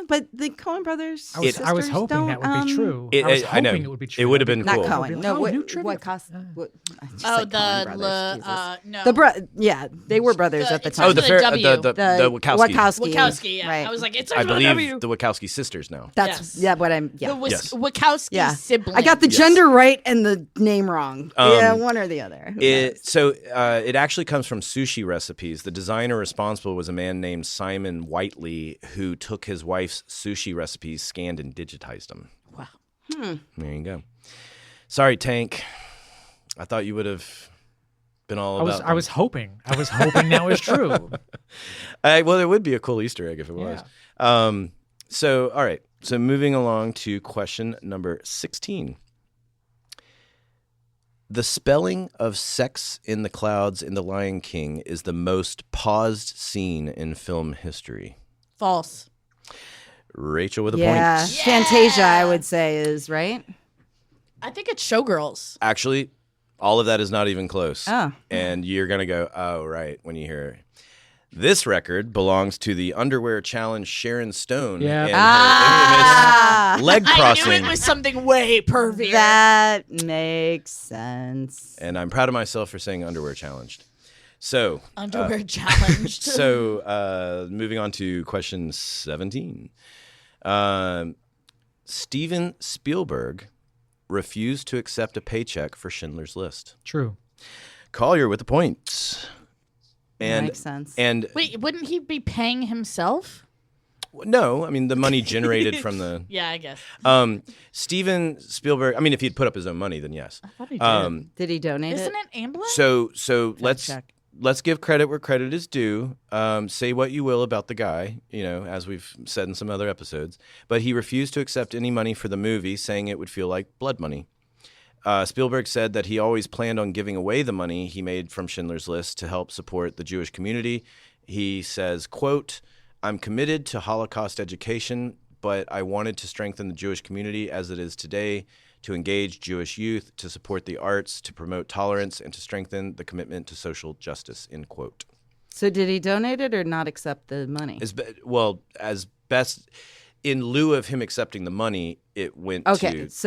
but the Coen brothers. I was hoping that would be true. I was I know. hoping it would be true. It would have been Not cool. Coen. No, new what trivia. cost? What, I just Oh, said Coen brothers, Jesus. no. Yeah, they were brothers at the it's time. Oh, the With a W. the Wachowski. Wachowski. Yeah, Right. I was like, it's I a believe W. the Wachowski sisters now. That's Yes. what I'm. Yeah, Yes. Wachowski yeah. siblings. I got the Yes. gender right and the name wrong. Yeah, one or the other. Who knows? It actually comes from sushi recipes. The designer responsible was a man named Simon Whiteley, who took his wife's sushi recipes, scanned and digitized them. Wow. There you go. Sorry, Tank. I thought you would have been all about. I was hoping that was true. Well, it would be a cool Easter egg if it was. So, all right. So, moving along to question number 16. The spelling of sex in the clouds in The Lion King is the most paused scene in film history. False. Rachel with a Yeah, point. Fantasia, I would say, is right. I think it's Showgirls. Actually, all of that is not even close. Oh. And you're going to go, oh, right, when you hear this record belongs to the underwear challenge Sharon Stone Yeah. and her infamous leg I crossing. knew it was something way pervier. That makes sense. And I'm proud of myself for saying underwear challenged. So, Underwear challenged. so moving on to question 17. Steven Spielberg refused to accept a paycheck for Schindler's List. True. Collier with the points. And, Makes sense. And Wait, wouldn't he be paying himself? no, I mean the money generated from the Yeah, I guess. Steven Spielberg. I mean, if he'd put up his own money, then yes. I thought he did. Did he donate Isn't it? it ambulance? So check. let's give credit where credit is due. Say what you will about the guy, as we've said in some other episodes, but he refused to accept any money for the movie, saying it would feel like blood money. Spielberg said that he always planned on giving away the money he made from Schindler's List to help support the Jewish community. He says, quote, "I'm committed to Holocaust education, but I wanted to strengthen the Jewish community as it is today, to engage Jewish youth, to support the arts, to promote tolerance, and to strengthen the commitment to social justice," end quote. So did he donate it or not accept the money? As best, in lieu of him accepting the money, it went to... Yes.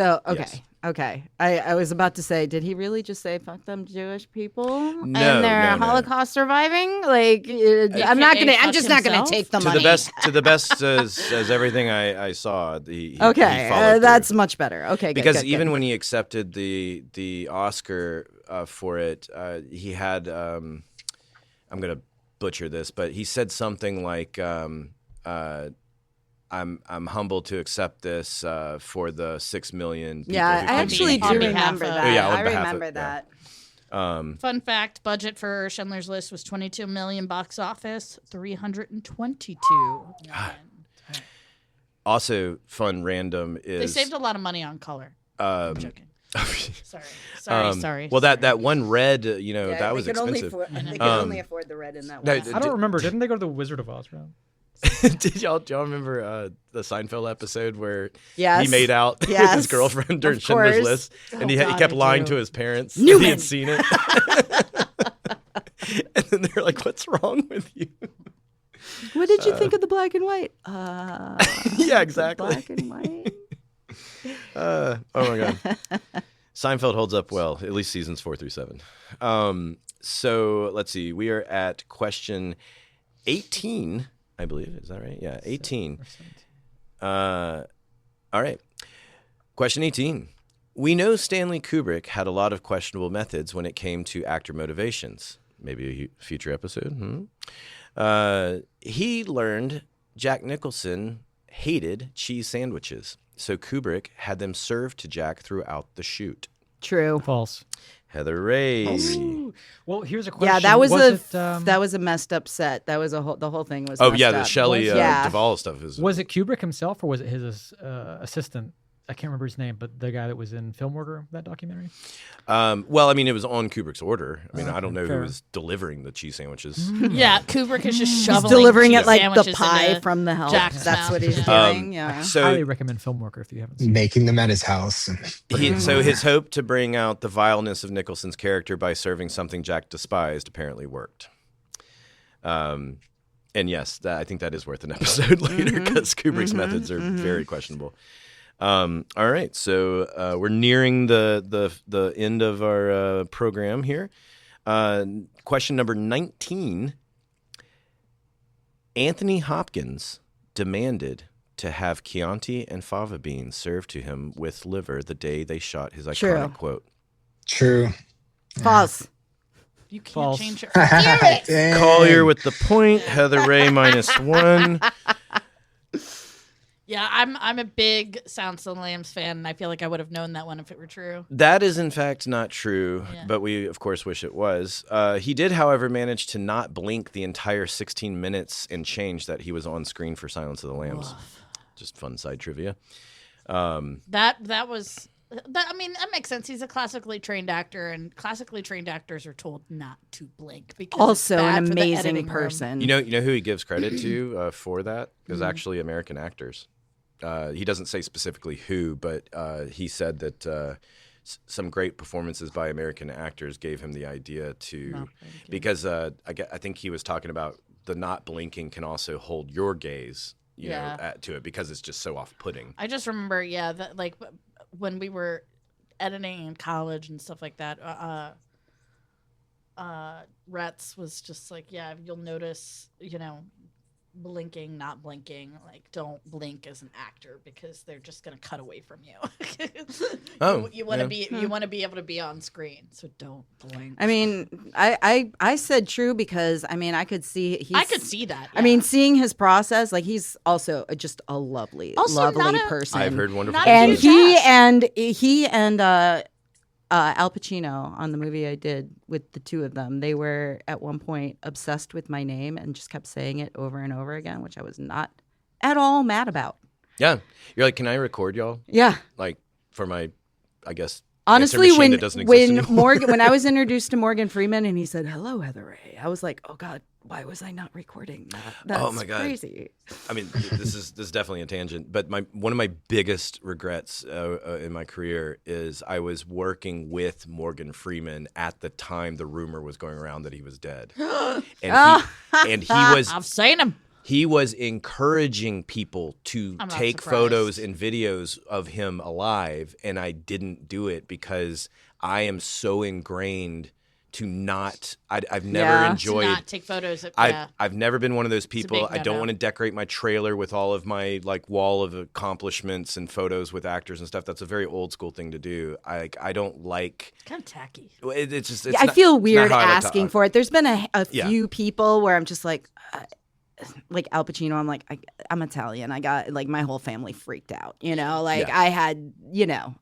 Okay. I was about to say, did he really just say "fuck them Jewish people" and No, they're no. Holocaust surviving? Like, I'm just not gonna take the To money. the best as everything I saw, he Okay, followed through. that's much better. Okay, good, Because good, even good. when he accepted the Oscar for it, he had I'm gonna butcher this, but he said something like I'm humbled to accept this for the 6 million people. Yeah, who I actually do on behalf remember of- that. Yeah, on I behalf of- remember yeah. that. Fun fact: budget for Schindler's List was $22 million. Box office $322 million. Also, fun random is They saved a lot of money on color. I'm joking. Sorry. Well, that one red, Yeah, that was they could expensive. They could only afford the red in that No, one. I don't remember. Didn't they go to the Wizard of Oz round? Do y'all remember the Seinfeld episode where Yes. he made out Yes. his girlfriend during Of Schindler's course. List, and he God, kept I lying do. to his parents that he Newman. had seen it. And then they're like, "What's wrong with you?" What did you think of the black and white? Yeah, exactly. Black and white. Oh my god, Seinfeld holds up well, at least seasons 4 through 7. So let's see, we are at question 18, I believe. Is that right? Yeah, 18. All right. Question 18. We know Stanley Kubrick had a lot of questionable methods when it came to actor motivations. Maybe a future episode. He learned Jack Nicholson hated cheese sandwiches, so Kubrick had them served to Jack throughout the shoot. True. False. Heather Ray. Well, here's a question. Yeah, that was it, that was a messed up set. That was the whole thing was. Oh messed yeah, the up. Shelley Yeah. Duvall stuff is. Was it Kubrick himself or was it his assistant I can't remember his name, but the guy that was in Filmworker, that documentary. Well, I mean, it was on Kubrick's order. I mean, I don't know fair. who was delivering the cheese sandwiches. Yeah, Kubrick is just He's shoveling delivering cheese it like the sandwiches pie into from the help. Jack's That's mouth. what he's Yeah. doing. Yeah. Highly So recommend Filmworker if you haven't seen it. Making them at his house. so his hope to bring out the vileness of Nicholson's character by serving something Jack despised apparently worked. And yes, I think that is worth an episode later because Kubrick's methods are very questionable. All right, so we're nearing the end of our program here. Question number 19. Anthony Hopkins demanded to have Chianti and fava beans served to him with liver the day they shot his iconic True. quote. True. False. You can't False. change it. Dang. Collier with the point. Heather Ray -1. Yeah, I'm a big Silence of the Lambs fan, and I feel like I would have known that one if it were true. That is in fact not true, Yeah. but we of course wish it was. He did, however, manage to not blink the entire 16 minutes and change that he was on screen for Silence of the Lambs. Just fun side trivia. That was. I mean, that makes sense. He's a classically trained actor, and classically trained actors are told not to blink because it's Also bad an for the amazing editing room. person. You know who he gives credit to for that is actually American actors. He doesn't say specifically who, but he said that some great performances by American actors gave him the idea to, because I think he was talking about the not blinking can also hold your gaze, you know, to it because it's just so off-putting. I just remember, that like when we were editing in college and stuff like that, Retz was just like, you'll notice, blinking, not blinking. Like, don't blink as an actor because they're just gonna cut away from you. You want to be able to be on screen, so don't blink. I mean, I said true because I mean I could see I could see that. I mean, seeing his process, like he's also just a lovely person. I've heard wonderful not things. And huge he and Al Pacino on the movie I did with the two of them, they were at one point obsessed with my name and just kept saying it over and over again, which I was not at all mad about. Yeah, you're like, can I record y'all? Yeah. Like for my, I guess. Honestly, answer machine when that doesn't exist anymore. when I was introduced to Morgan Freeman and he said, "Hello, Heather Ray," I was like, "Oh God, why was I not recording that? That's Oh my God. crazy." I mean, this is definitely a tangent, but one of my biggest regrets in my career is I was working with Morgan Freeman at the time the rumor was going around that he was dead, and he was. I've seen him. He was encouraging people to I'm not take surprised. photos and videos of him alive, and I didn't do it because I am so ingrained to not. I've never enjoyed. To not take photos. I've never been one of those people. big I don't no-no. want to decorate my trailer with all of my wall of accomplishments and photos with actors and stuff. That's a very old school thing to do. I don't like. It's kind of tacky. It's just. I feel it's not weird how I like to- asking for it. There's been a Yeah. few people where I'm just like Al Pacino, I'm like, I'm Italian. I got like my whole family freaked out, like Yeah. I had,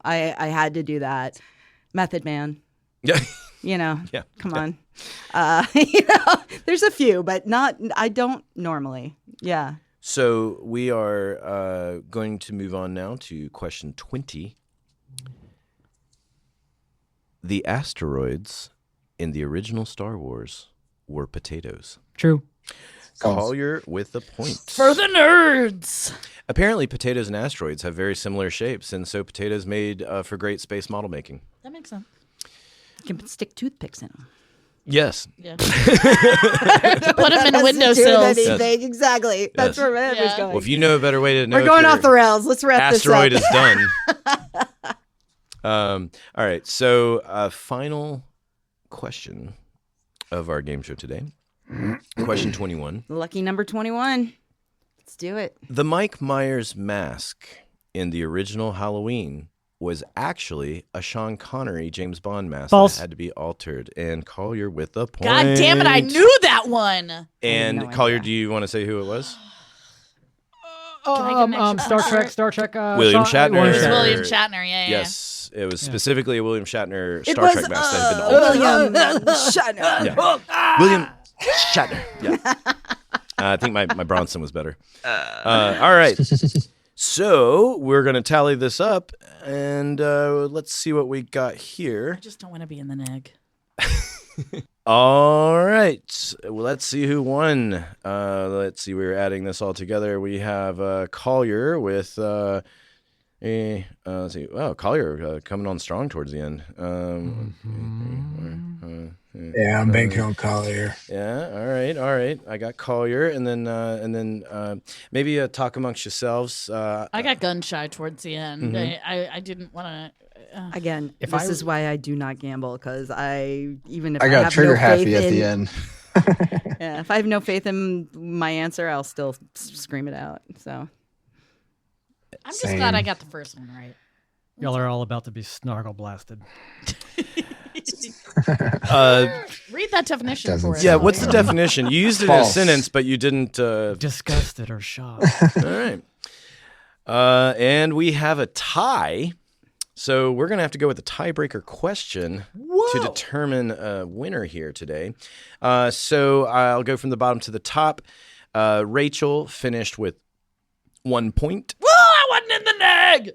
I had to do that. Method Man, Yeah. yeah. Come Yeah. on. There's a few, but I don't normally. Yeah. So we are going to move on now to question 20. The asteroids in the original Star Wars were potatoes. True. Collier with the point. For the nerds. Apparently, potatoes and asteroids have very similar shapes, and so potatoes made for great space model making. That makes sense. You can stick toothpicks in them. Yes. Yeah. Put them in windowsills. Exactly. That's where my head was Yeah. going. Well, if you know a better way to know We're if going your off the rails. Let's wrap asteroid this is up. done. All right. So, final question of our game show today. Question 21. Lucky number 21. Let's do it. The Mike Myers mask in the original Halloween was actually a Sean Connery James Bond mask False. that had to be altered. And Collier with a point. God damn it! I knew that one. And no Collier, idea. do you want to say who it was? Can I get an extra Star Trek. William Sean- Shatner. It's Sure. William Shatner. Yeah. Yes, it was specifically a William Shatner It Star was Trek mask that had been altered. William Shatner. Yeah. William Shatner. Yeah. I think my Bronson was better. All right. So we're going to tally this up, and let's see what we got I here. just don't want to be in the neg. All right. Well, let's see who won. Let's see. We're adding this all together. We have Collier with let's see. Wow, Collier coming on strong towards the end. Yeah, I'm banking on Collier. Yeah. All right. I got Collier, and then maybe talk amongst yourselves. I got gun shy towards the end. I didn't want to. Again, If this I- is why I do not gamble, because even if I I got have trigger no happy faith at in, the end. Yeah, if I have no faith in my answer, I'll still scream it out. So I'm just Same. glad I got the first one right. Y'all are all about to be snargle blasted. Read that definition Doesn't for us. Yeah. sound What's the definition? You used it in a False. sentence, but you didn't. Disgusted or shocked. All right. And we have a tie. So we're going to have to go with the tiebreaker question to determine a winner here today. So I'll go from the bottom to the top. Rachel finished with 1 point. Woo! I wasn't in the neg.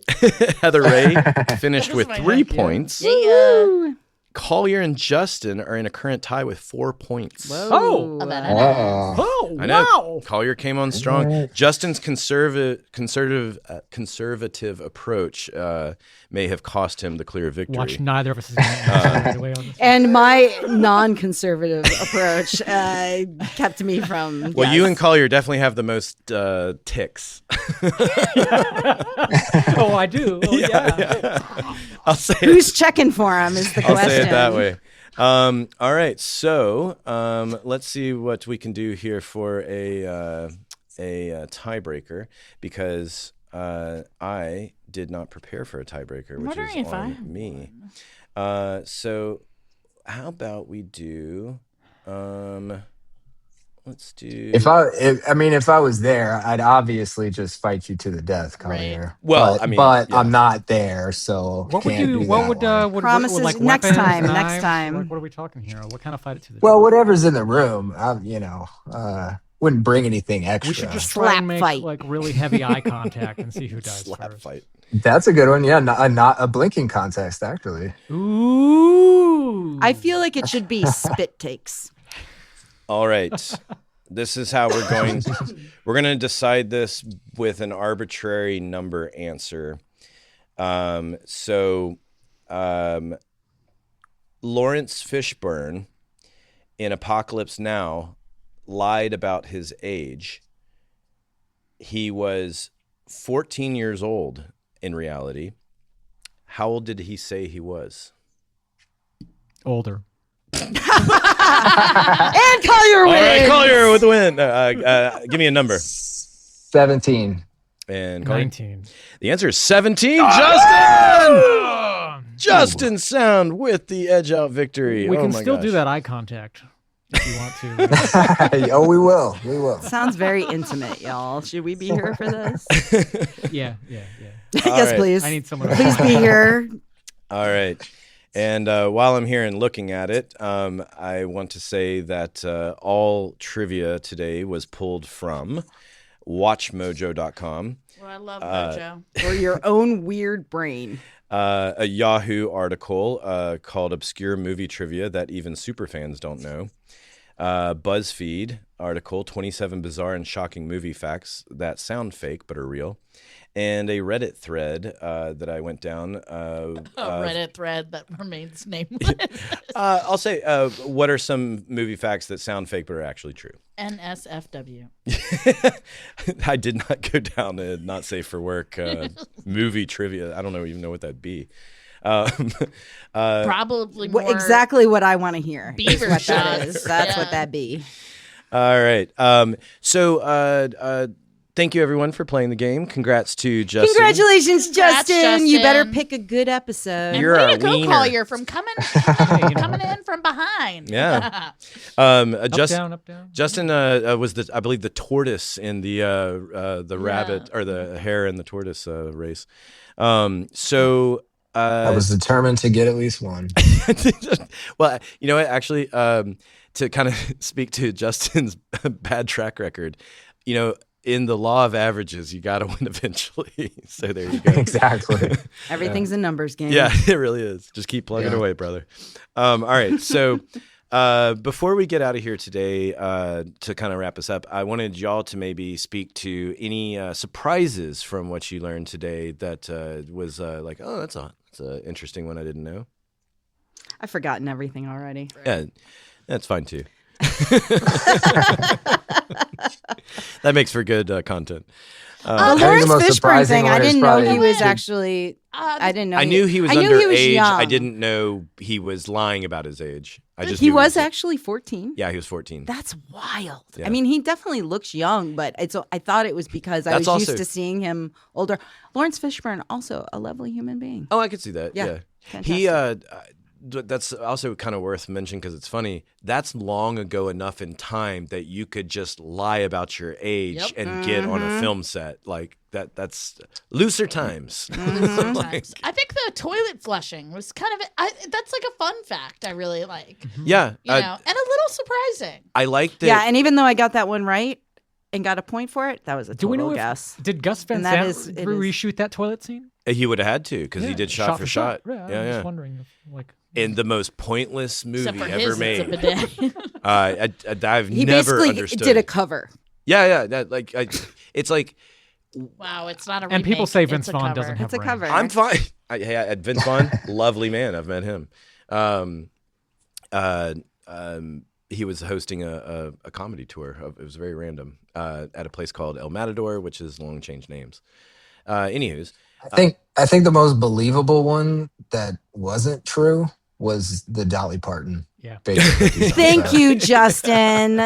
Heather Ray finished That was with my 3 heck, yeah. points. Yeah. Collier and Justin are in a current tie with 4 points. Oh. Oh. Oh, I know. wow. Collier came on strong. Justin's conservative approach may have cost him the clear victory. Watch, neither of us is going to answer right away on this. and my non-conservative approach kept me from. Well, yes. you and Collier definitely have the most ticks. Oh, I do. Oh, yeah. I'll say Who's checking for him is the I'll question. say it that way. All right, so let's see what we can do here for a tiebreaker, because I did not prepare for a tiebreaker, which wondering is if I on have me. So how about we do? Let's do. If I was there, I'd obviously just fight you to the death, Collier. Well, but, I mean, but yeah. I'm not there, so What would can't you? do What that would? one. What Promises like next weapons, time, next knives? time. What are we talking here? What kind of fight it to the Well, death? whatever's in the room, wouldn't bring anything extra. We should just try Slap and make fight. like really heavy eye contact and see who dies slap first. fight. That's a good one. Yeah, not a blinking contest, actually. Ooh. I feel like it should be spit takes. All right. This is how we're going. We're going to decide this with an arbitrary number answer. Lawrence Fishburne in Apocalypse Now lied about his age. He was 14 years old in reality. How old did he say he was? older. And Collier All wins. right, Collier with the win. Give me a number. 17. And Collier? 19. The answer is 17. Justin! Justin Sound with the edge out victory. We Oh can my still gosh. do that eye contact if you want to. Oh, we will. We will. Sounds very intimate, y'all. Should we be here for this? Yeah. Yes, right. please. I need someone to Please be here. All right. And while I'm here and looking at it, I want to say that all trivia today was pulled from watchmojo.com, Well, I love Mojo. Or your own weird brain. a Yahoo article called Obscure Movie Trivia That Even Superfans Don't Know, BuzzFeed article, 27 Bizarre and Shocking Movie Facts That Sound Fake But Are Real, and a Reddit thread that I went down. A Reddit thread that remains nameless. I'll say, what are some movie facts that sound fake but are actually true? NSFW. I did not go down to not safe for work movie trivia. I don't even know what that'd be. Probably more Exactly what I want to hear. is beaver what that shots. is. That's Yeah. what that be. All right. Thank you, everyone, for playing the game. Congrats to Justin. Congratulations, Congrats, Justin. You better Justin. pick a good episode. And You're way our to go, wiener. Collier, from coming in from behind. Yeah. Up, down. Justin was I believe the tortoise in the rabbit or the hare in the tortoise race. I was determined to get at least one. Well, you know what? Actually, to kind of speak to Justin's bad track record, you know, in the law of averages, you got to win eventually. So there you go. Exactly. Everything's a numbers game. Yeah, it really is. Just keep plugging away, brother. All right. So before we get out of here today, to kind of wrap us up, I wanted y'all to maybe speak to any surprises from what you learned today that was like, oh, that's an interesting one I didn't know. I've forgotten everything already. Yeah, that's fine too. That makes for good content. The Lawrence Fishburne thing, I didn't know he was actually. I didn't know. I knew he was underage. I didn't know he was lying about his age. I just he knew was actually 14. Yeah, he was 14. That's wild. Yeah. I mean, he definitely looks young, but I thought it was because I was used to seeing him older. Lawrence Fishburne, also a lovely human being. Oh, I could see that. Yeah. Fantastic. He that's also kind of worth mentioning because it's funny. That's long ago enough in time that you could just lie about your age and get on a film set like that. That's looser times. Sometimes. I think the toilet flushing was kind of that's like a fun fact I really like. Yeah, you know, and a little surprising. I liked it. Yeah, and even though I got that one right and got a point for it, that was a Do we total know guess. Did Gus Van Sant reshoot that toilet scene? He would have had to because he did shot for shot. Yeah, I'm just wondering if, like. In the most pointless movie ever made. It's a I've He never basically understood. did a cover. Yeah. It's like. Wow, it's not a remake. And people say Vince it's a Vaughn cover. doesn't have It's a range. cover. I'm fine. Vince Vaughn, lovely man. I've met him. He was hosting a comedy tour. It was very random at a place called El Matador, which is long changed names. Anywho's, I think the most believable one that wasn't true was the Dolly Parton. Yeah. Thank you, Justin.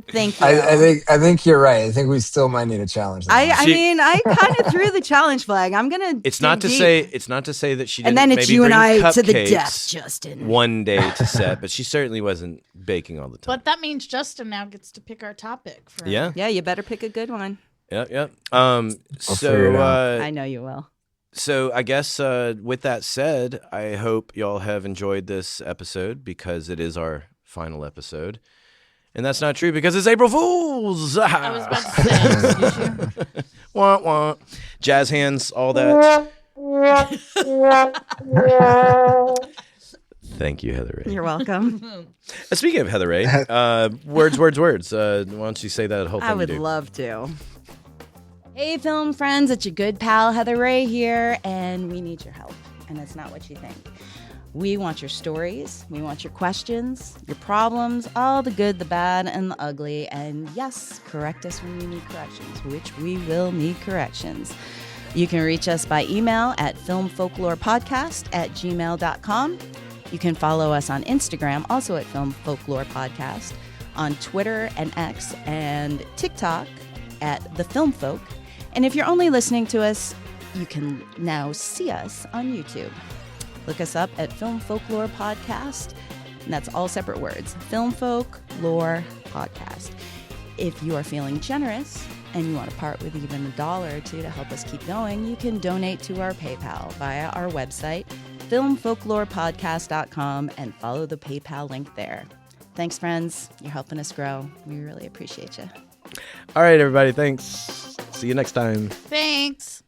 Thank you. I think you're right. I think we still might need a challenge. I mean, I kind of threw the challenge flag. I'm gonna. It's not to say that she didn't. And then it's maybe you and bring I to the cupcakes death, Justin. one day to set, but she certainly wasn't baking all the time. But that means Justin now gets to pick our topic. For Yeah, you better pick a good one. Yeah. figure it out. I know you will. So I guess with that said, I hope y'all have enjoyed this episode because it is our final episode. And that's not true because it's April Fool's. I was about to say, excuse you. Wah, wah. Jazz hands, all that. Thank you, Heather Ray. You're welcome. Speaking of Heather Ray, words. Why don't you say that whole thing? I would love to. Hey, film friends, it's your good pal Heather Ray here, and we need your help. And it's not what you think. We want your stories, we want your questions, your problems, all the good, the bad, and the ugly. And yes, correct us when you need corrections, which we will need corrections. You can reach us by email at filmfolklorepodcast@gmail.com. You can follow us on Instagram, also at Film Folklore Podcast, on Twitter and X and TikTok at The Film Folk. And if you're only listening to us, you can now see us on YouTube. Look us up at Film Folklore Podcast, and that's all separate words. Film Folklore Podcast. If you are feeling generous and you want to part with even $1 or $2 to help us keep going, you can donate to our PayPal via our website, filmfolklorepodcast.com, and follow the PayPal link there. Thanks, friends. You're helping us grow. We really appreciate you. All right, everybody. Thanks. See you next time. Thanks.